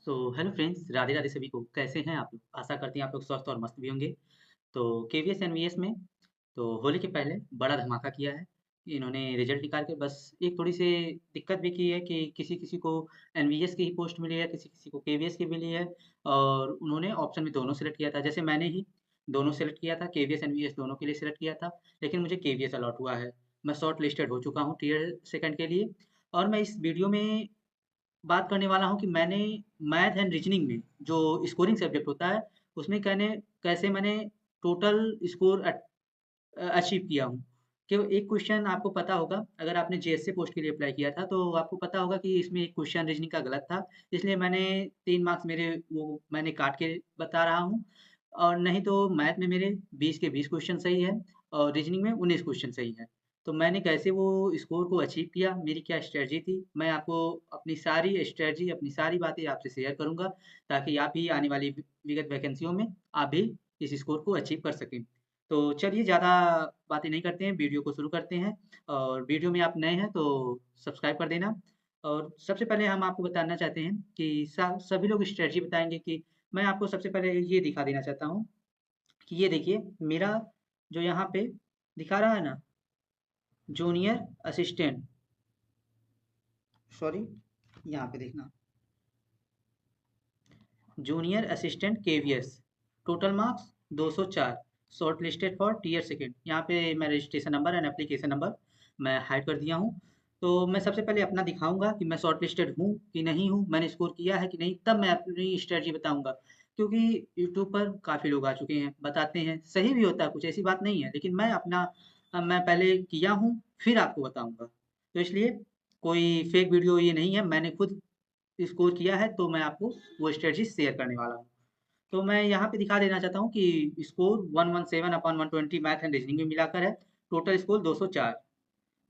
Hello friends, Radhe Radhe सभी को। कैसे हैं आप लोग? आशा करते हैं आप लोग स्वस्थ और मस्त भी होंगे। तो केवीएस एनवीएस में तो होली के पहले बड़ा धमाका किया है। इन्होंने रिजल्ट निकाल के बस एक थोड़ी सी दिक्कत भी की है कि किसी किसी को एनवीएस की ही पोस्ट मिली है, किसी किसी को केवीएस की मिली है। और उन्होंने ऑप्शन में दोनों सेलेक्ट किया था, जैसे मैंने ही दोनों सेलेक्ट किया था, केवीएस एनवीएस दोनों के लिए सेलेक्ट किया था। लेकिन मुझे केवीएस अलॉट हुआ है। मैं शॉर्ट लिस्टेड हो चुका हूँ टीयर सेकंड के लिए। और मैं इस वीडियो में बात करने वाला हूँ कि मैंने मैथ एंड रीजनिंग में जो स्कोरिंग सब्जेक्ट होता है, उसमें कहने कैसे मैंने टोटल स्कोर अचीव किया हूँ। कि एक क्वेश्चन आपको पता होगा, अगर आपने जेएससी पोस्ट के लिए अप्लाई किया था तो आपको पता होगा कि इसमें एक क्वेश्चन रीजनिंग का गलत था। इसलिए मैंने 3 मार्क्स मेरे वो मैंने काट के बता रहा हूँ। और नहीं तो मैथ में मेरे 20 के 20 क्वेश्चन सही है और रीजनिंग में 19 क्वेश्चन सही है। तो मैंने कैसे वो स्कोर को अचीव किया, मेरी क्या स्ट्रेटजी थी, मैं आपको अपनी सारी स्ट्रेटजी, अपनी सारी बातें आपसे शेयर करूँगा, ताकि आप भी आने वाली विगत वैकेंसियों में आप भी इस स्कोर को अचीव कर सकें। तो चलिए ज़्यादा बातें नहीं करते हैं, वीडियो को शुरू करते हैं। और वीडियो में आप नए हैं तो सब्सक्राइब कर देना। और सबसे पहले हम आपको बताना चाहते हैं कि सभी लोग स्ट्रेटजी बताएँगे कि मैं आपको सबसे पहले ये दिखा देना चाहता हूँ कि ये देखिए मेरा जो यहाँ पे दिखा रहा है ना, जूनियर असिस्टेंट, सॉरी, यहाँ पे देखना, junior assistant KVS, total marks 204, short listed for tier second. यहाँ पे मैं registration number and application number मैं हाइड कर दिया हूँ। तो मैं सबसे पहले अपना दिखाऊंगा कि मैं शॉर्ट लिस्टेड हूँ कि नहीं हूँ, मैंने स्कोर किया है कि नहीं, तब मैं अपनी स्ट्रेटजी बताऊंगा। क्योंकि यूट्यूब पर काफ़ी लोग आ चुके हैं, बताते हैं, सही भी होता है, कुछ ऐसी बात नहीं है, लेकिन मैं अपना मैं पहले किया हूँ, फिर आपको बताऊंगा। तो इसलिए कोई फेक वीडियो ये नहीं है, मैंने खुद स्कोर किया है तो मैं आपको वो स्ट्रेटजी शेयर करने वाला हूँ। तो मैं यहाँ पे दिखा देना चाहता हूँ कि score 117 upon 120 math and reasoning में मिलाकर है, टोटल स्कोर 204।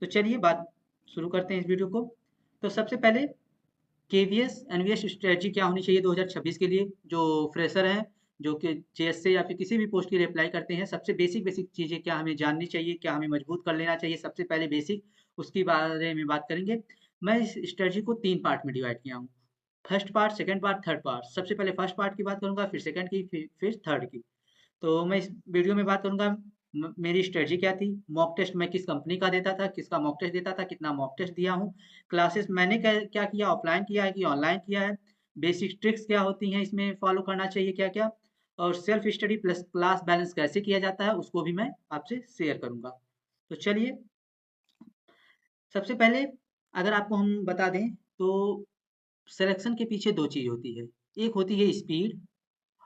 तो चलिए बात शुरू करते हैं इस वीडियो को। तो सबसे पहले केवीएस एनवीएस स्ट्रेटजी क्या होनी चाहिए 2026 के लिए, जो फ्रेशर हैं, जो कि जेएस से या फिर किसी भी पोस्ट के लिए अप्लाई करते हैं, सबसे बेसिक बेसिक चीज़ें क्या हमें जाननी चाहिए, क्या हमें मजबूत कर लेना चाहिए, सबसे पहले बेसिक, उसके बारे में बात करेंगे। मैं इस स्ट्रेटजी को 3 पार्ट में डिवाइड किया हूँ। First part, second part, third part. सबसे पहले फर्स्ट पार्ट की बात करूँगा, फिर सेकंड की, फिर थर्ड की। तो मैं इस वीडियो में बात करूँगा मेरी स्ट्रेटजी क्या थी, मॉक टेस्ट मैं किस कंपनी का देता था, किसका मॉक टेस्ट देता था, कितना मॉक टेस्ट दिया हूँ, क्लासेस मैंने क्या क्या किया, ऑफलाइन किया है कि ऑनलाइन किया है, बेसिक ट्रिक्स क्या होती हैं इसमें फॉलो करना चाहिए क्या क्या, और self study plus class balance कैसे किया जाता है उसको भी मैं आपसे शेयर करूँगा। तो चलिए, सबसे पहले अगर आपको हम बता दें तो सिलेक्शन के पीछे दो चीज़ होती है। एक होती है स्पीड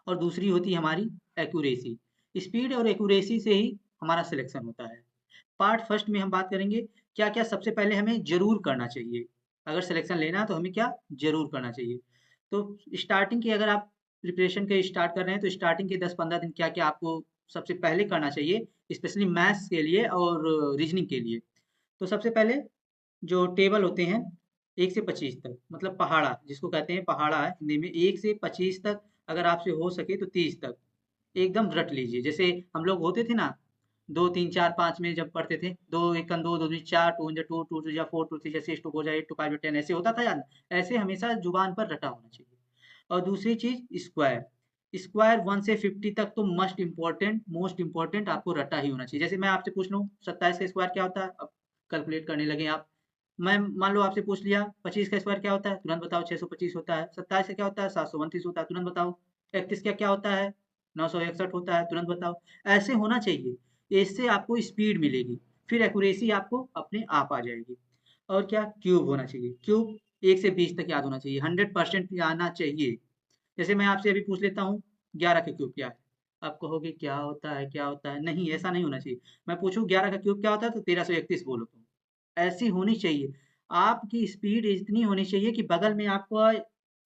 और दूसरी होती है हमारी एक्यूरेसी। स्पीड और एक्यूरेसी से ही हमारा सिलेक्शन होता है। पार्ट फर्स्ट में हम बात करेंगे क्या क्या सबसे पहले हमें जरूर करना चाहिए, अगर सिलेक्शन लेना है तो हमें क्या जरूर करना चाहिए। तो स्टार्टिंग की अगर आप प्रिपरेशन के स्टार्ट कर रहे हैं तो स्टार्टिंग के 10-15 दिन क्या क्या आपको सबसे पहले करना चाहिए, स्पेशली मैथ्स के लिए और रीजनिंग के लिए। तो सबसे पहले जो टेबल होते हैं 1 से 25 तक, मतलब पहाड़ा जिसको कहते हैं, पहाड़ा है हिंदी में, 1 से 25 तक, अगर आपसे हो सके तो 30 तक एकदम रट लीजिए। जैसे हम लोग होते थे ना, 2, 3, 4, 5 में जब पढ़ते थे, 2 1 2, 2 4, 2 2, 2 2 4, 2 3 6 2 8 2 5 10, ऐसे होता था याद? ऐसे हमेशा जुबान पर रटा होना चाहिए। और दूसरी चीज़ स्क्वायर, स्क्वायर 1 से 50 तक तो मस्ट इम्पोर्टेंट, मोस्ट इम्पोर्टेंट आपको रटा ही होना चाहिए। जैसे मैं आपसे पूछ लूँ 27 का स्क्वायर क्या होता है? अब कैलकुलेट करने लगे आप। मैं मान लो आपसे पूछ लिया 25 का स्क्वायर क्या होता है? तुरंत बताओ, 625 होता है। 27 का क्या होता है? 729 होता है, तुरंत बताओ। 31 का क्या होता है? 961 होता है, तुरंत बताओ। ऐसे होना चाहिए, इससे आपको स्पीड मिलेगी, फिर एक्यूरेसी आपको अपने आप आ जाएगी। और क्या, क्यूब होना चाहिए, क्यूब 1 से 20 तक याद होना चाहिए, 100% आना चाहिए। जैसे मैं आपसे अभी पूछ लेता हूँ 11 का क्यूब क्या है? आप कहोगे क्या होता है, क्या होता है? नहीं, ऐसा नहीं होना चाहिए। मैं पूछूँ 11 का क्यूब क्या होता है तो 1331 बोलो तुम। ऐसी होनी चाहिए। आपकी स्पीड इतनी होनी चाहिए कि बगल में आपको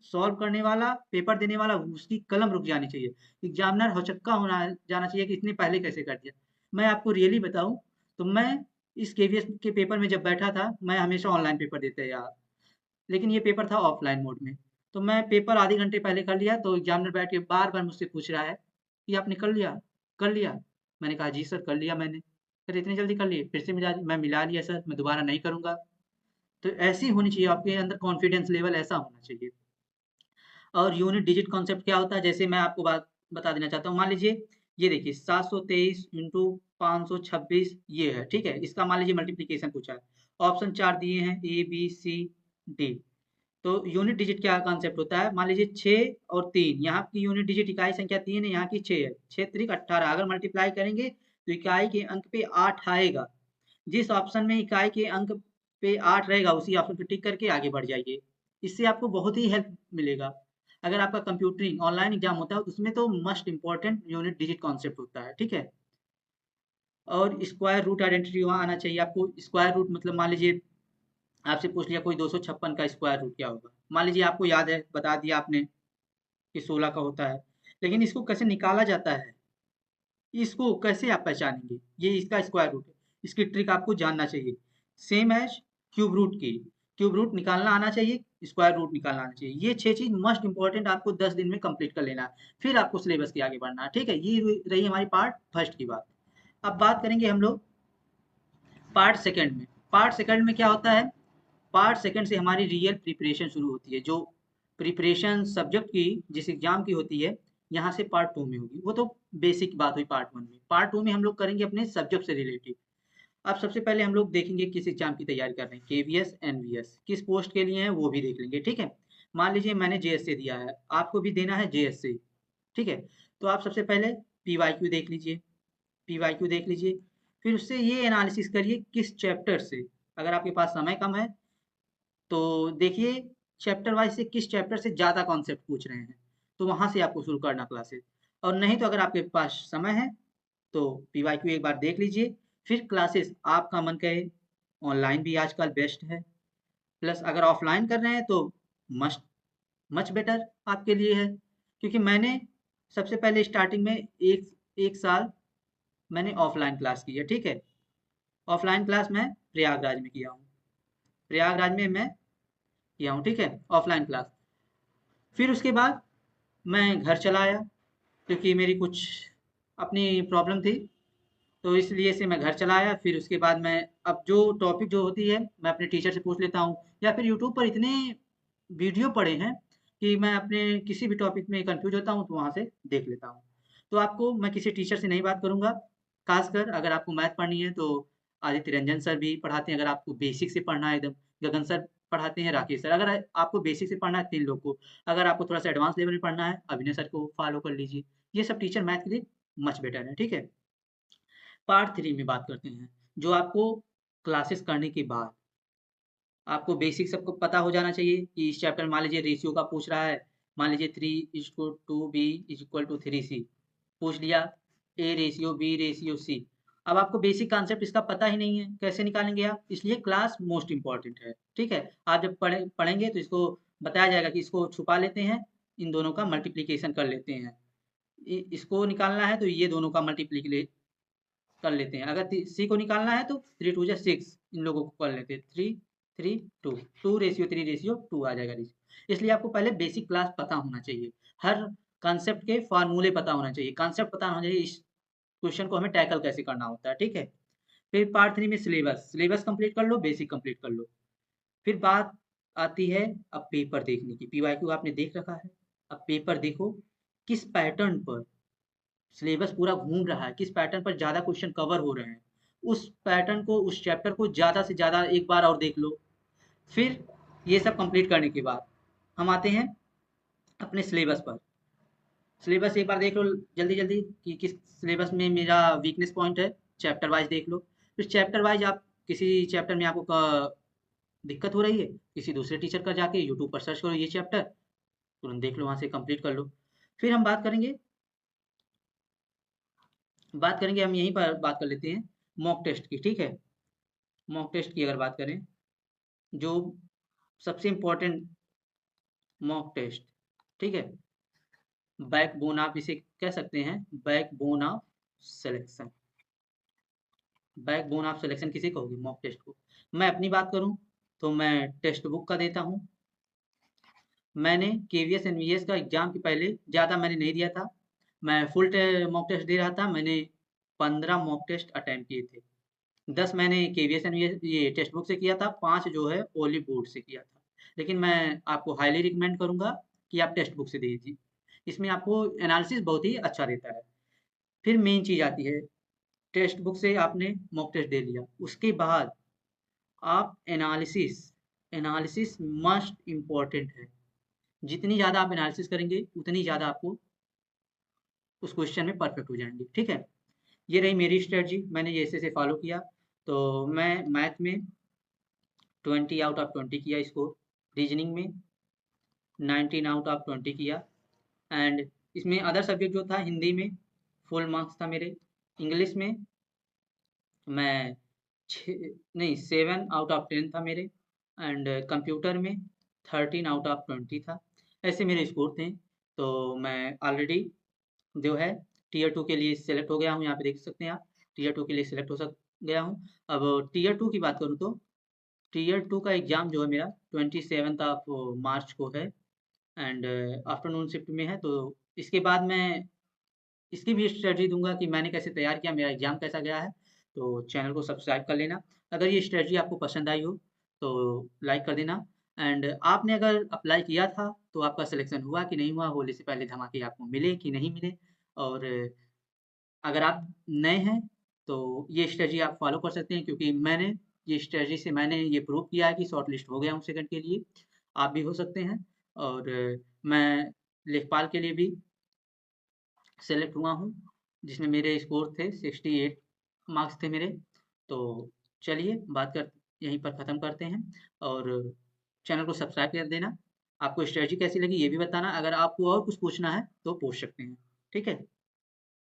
सॉल्व करने वाला, पेपर देने वाला, उसकी कलम रुक जानी चाहिए। एग्ज़ामिनर हौचक्का होना जाना चाहिए कि इसने पहले कैसे कर दिया। मैं आपको रियली बताऊँ तो मैं इस केवीएस के पेपर में जब बैठा था, मैं हमेशा ऑनलाइन पेपर देते यार, लेकिन ये पेपर था ऑफलाइन मोड में। तो मैं पेपर आधे घंटे पहले कर लिया, तो एग्ज़ामिनर बैठ के बार-बार मुझसे पूछ रहा है कि आपने कर लिया? कर लिया? मैंने कहा जी सर कर लिया मैंने। सर इतनी जल्दी कर लिए? फिर से मैं मिला लिया सर, मैं दोबारा नहीं करूँगा। तो ऐसी होनी चाहिए आपके अंदर, कॉन्फिडेंस लेवल ऐसा होना चाहिए। और यूनिट डिजिट कॉन्सेप्ट क्या होता है, जैसे मैं आपको बात बता देना चाहता हूँ। मान लीजिए ये देखिए 723 इंटू 526 ये है, ठीक है। इसका मान लीजिए मल्टीप्लीकेशन पूछा है। ऑप्शन 4 दिए हैं, ए बी सी डी। तो यूनिट डिजिट क्या कॉन्सेप्ट होता है, मान लीजिए 6 और 3, यहाँ की यूनिट डिजिट इकाई संख्या 3 है, यहाँ की 6 है। 6 त्रिक 18, अगर मल्टीप्लाई करेंगे तो इकाई के अंक पे 8 आएगा। जिस ऑप्शन में इकाई के अंक पे 8 रहेगा उसी ऑप्शन पे टिक करके आगे बढ़ जाइए। इससे आपको बहुत ही हेल्प मिलेगा। अगर आपका कंप्यूटरिंग ऑनलाइन एग्जाम होता है उसमें तो must important unit digit concept होता है, ठीक है। और स्क्वायर रूट आइडेंटिटी वहाँ आना चाहिए आपको। स्क्वायर रूट मतलब मान लीजिए आपसे पूछ लिया कोई 256 का स्क्वायर रूट क्या होगा, मान लीजिए आपको याद है, बता दिया आपने कि 16 का होता है, लेकिन इसको कैसे निकाला जाता है, इसको कैसे आप पहचानेंगे, ये इसका स्क्वायर रूट है, इसकी ट्रिक आपको जानना चाहिए। सेम एज क्यूब रूट की, क्यूब रूट निकालना आना चाहिए, स्क्वायर रूट निकालना आना चाहिए। ये 6 चीज मस्ट इंपॉर्टेंट आपको 10 दिन में कंप्लीट कर लेना है, फिर आपको सिलेबस के आगे बढ़ना है, ठीक है। ये रही हमारी पार्ट फर्स्ट की बात। अब बात करेंगे हम लोग पार्ट सेकंड में। पार्ट सेकंड में क्या होता है, पार्ट सेकंड से हमारी रियल प्रिपरेशन शुरू होती है। जो प्रिपरेशन सब्जेक्ट की जिस एग्जाम की होती है, यहाँ से पार्ट 2 में होगी। वो तो बेसिक बात हुई पार्ट 1 में। पार्ट 2 में हम लोग करेंगे अपने सब्जेक्ट से रिलेटेड। अब सबसे पहले हम लोग देखेंगे किस एग्जाम की तैयारी कर रहे हैं, केवीएस एनवीएस किस पोस्ट के लिए है वो भी देख लेंगे, ठीक है। मान लीजिए मैंने जेएससी दिया है, आपको भी देना है जेएससी, ठीक है। तो आप सबसे पहले पीवाईक्यू देख लीजिए, पीवाईक्यू देख लीजिए, फिर उससे ये एनालिसिस करिए किस चैप्टर से। अगर आपके पास समय कम है तो देखिए चैप्टर वाइज से किस चैप्टर से ज़्यादा कॉन्सेप्ट पूछ रहे हैं, तो वहाँ से आपको शुरू करना क्लासेस। और नहीं तो अगर आपके पास समय है तो पीवाईक्यू एक बार देख लीजिए, फिर क्लासेस आपका मन करे, ऑनलाइन भी आजकल बेस्ट है, प्लस अगर ऑफलाइन कर रहे हैं तो मस्ट मच बेटर आपके लिए है। क्योंकि मैंने सबसे पहले स्टार्टिंग में एक एक साल मैंने ऑफलाइन क्लास की है, ठीक है। ऑफलाइन क्लास मैं प्रयागराज में किया हूँ, प्रयागराज में मैं किया हूँ, ठीक है, ऑफलाइन क्लास। फिर उसके बाद मैं घर चला आया, क्योंकि मेरी कुछ अपनी प्रॉब्लम थी, तो इसलिए से मैं घर चला आया। फिर उसके बाद मैं अब जो टॉपिक जो होती है मैं अपने टीचर से पूछ लेता हूँ, या फिर यूट्यूब पर इतने वीडियो पड़े हैं कि मैं अपने किसी भी टॉपिक में कंफ्यूज होता हूँ तो वहाँ से देख लेता हूँ। तो आपको मैं किसी टीचर से नहीं बात करूँगा, खासकर अगर आपको मैथ पढ़नी है तो आदित्य रंजन सर भी पढ़ाते हैं। अगर आपको बेसिक से पढ़ना है एकदम, गगन सर पढ़ाते हैं, राकेश सर। अगर आपको बेसिक से पढ़ना है 3 लोग को, अगर आपको थोड़ा सा एडवांस लेवल में पढ़ना है अभिनय सर को फॉलो कर लीजिए। ये सब टीचर मैथ के लिए मच बेटर है, ठीक है। पार्ट 3 में बात करते हैं, जो आपको क्लासेस करने के बाद आपको बेसिक सबको पता हो जाना चाहिए कि इस चैप्टर मान लीजिए रेशियो का पूछ रहा है, मान लीजिए 3:2 b = 3c पूछ लिया, A ratio B ratio C. अब आपको बेसिक कॉन्सेप्ट इसका पता ही नहीं है, कैसे निकालेंगे आप, इसलिए क्लास मोस्ट इंपॉर्टेंट है, ठीक है। आप जब पढ़ेंगे तो इसको बताया जाएगा कि इसको छुपा लेते हैं, इन दोनों का मल्टीप्लीकेशन कर लेते हैं, इसको निकालना है तो ये दोनों का मल्टीप्लीके कर लेते हैं। अगर सी को निकालना है तो 3 2 6, इन लोगों को कर लेते हैं, 3 3 2, 2:3:2 आ जाएगा रेशियो। इसलिए आपको पहले बेसिक क्लास पता होना चाहिए, हर कॉन्सेप्ट के फार्मूले पता होना चाहिए, कॉन्सेप्ट पता होना चाहिए, इस क्वेश्चन को हमें टैकल कैसे करना होता है, ठीक है। फिर पार्ट 3 में सिलेबस, सिलेबस कंप्लीट कर लो, बेसिक कंप्लीट कर लो। फिर बात आती है अब पेपर देखने की। पीवाईक्यू आपने देख रखा है, अब पेपर देखो किस पैटर्न पर सिलेबस पूरा घूम रहा है, किस पैटर्न पर ज़्यादा क्वेश्चन कवर हो रहे हैं, उस पैटर्न को, उस चैप्टर को ज़्यादा से ज़्यादा एक बार और देख लो। फिर ये सब कंप्लीट करने के बाद हम आते हैं अपने सिलेबस पर। सिलेबस एक बार देख लो जल्दी जल्दी कि किस सिलेबस में मेरा वीकनेस पॉइंट है, चैप्टर वाइज देख लो। फिर चैप्टर वाइज आप किसी चैप्टर में आपको दिक्कत हो रही है, किसी दूसरे टीचर का जाके यूट्यूब पर सर्च करो ये चैप्टर, तुरंत देख लो, वहाँ से कंप्लीट कर लो। फिर हम बात करेंगे हम यहीं पर बात कर लेते हैं मॉक टेस्ट की, ठीक है। मॉक टेस्ट की अगर बात करें, जो सबसे इम्पोर्टेंट मॉक टेस्ट, ठीक है, बैकबोन आप इसे कह सकते हैं, backbone of selection. Backbone of selection किसे कहोगे, मॉक टेस्ट को। मैं अपनी बात करूं तो मैं टेक्स्ट बुक का देता हूं। मैंने केवीएस एनवीएस का एग्जाम के पहले ज़्यादा मैंने नहीं दिया था, मैं फुल मॉक टेस्ट दे रहा था। मैंने 15 मॉक टेस्ट अटेम्प्ट किए थे, 10 मैंने केवीएस एनवीएस ये टेक्स्ट बुक से किया था, 5 जो है ओनली बोर्ड से किया था। लेकिन मैं आपको हाईली रिकमेंड करूंगा कि आप टेक्स्ट बुक से दीजिए। इसमें आपको एनालिसिस बहुत ही अच्छा रहता है। फिर मेन चीज़ आती है, टेक्स्ट बुक से आपने मॉक टेस्ट दे लिया, उसके बाद आप एनालिसिस, एनालिसिस मस्ट इम्पोर्टेंट है। जितनी ज़्यादा आप एनालिसिस करेंगे, उतनी ज़्यादा आपको उस क्वेश्चन में परफेक्ट हो जाएँगे, ठीक है? ये रही मेरी स्ट्रैटेजी, मैंने ये ऐसे-ऐसे फॉलो किया। तो मैं मैथ में 20 आउट ऑफ 20 किया स्कोर, रीजनिंग में 19 आउट ऑफ 20 किया, एंड इसमें अदर सब्जेक्ट जो था हिंदी में फुल मार्क्स था मेरे, इंग्लिश में मैं 7 आउट ऑफ 10 था मेरे, एंड कंप्यूटर में 13 आउट ऑफ 20 था। ऐसे मेरे स्कोर थे। तो मैं ऑलरेडी जो है टियर 2 के लिए सेलेक्ट हो गया हूँ, यहाँ पे देख सकते हैं आप, टियर 2 के लिए सेलेक्ट हो सक गया हूँ। अब टियर 2 की बात करूँ तो टियर 2 का एग्ज़ाम जो है मेरा 27th ऑफ मार्च को है, एंड आफ्टरनून शिफ्ट में है। तो इसके बाद मैं इसकी भी स्ट्रैटेजी दूँगा कि मैंने कैसे तैयार किया, मेरा एग्ज़ाम कैसा गया है। तो चैनल को सब्सक्राइब कर लेना। अगर ये स्ट्रैटेजी आपको पसंद आई हो, तो लाइक कर देना, एंड आपने अगर अप्लाई किया था, तो आपका सिलेक्शन हुआ कि नहीं हुआ, होली से पहले धमाके आपको मिले कि नहीं मिले। और अगर आप नए हैं, तो ये स्ट्रैटेजी आप फ़ॉलो कर सकते हैं, क्योंकि मैंने ये स्ट्रैटेजी से मैंने ये प्रूव किया है कि शॉर्टलिस्ट हो गया हूँ सेकंड के लिए। आप भी हो सकते हैं। और मैं लेखपाल के लिए भी सेलेक्ट हुआ हूँ, जिसमें मेरे स्कोर थे 68 मार्क्स थे मेरे। तो चलिए बात कर यहीं पर ख़त्म करते हैं, और चैनल को सब्सक्राइब कर देना। आपको स्ट्रैटेजी कैसी लगी ये भी बताना। अगर आपको और कुछ पूछना है तो पूछ सकते हैं। ठीक है?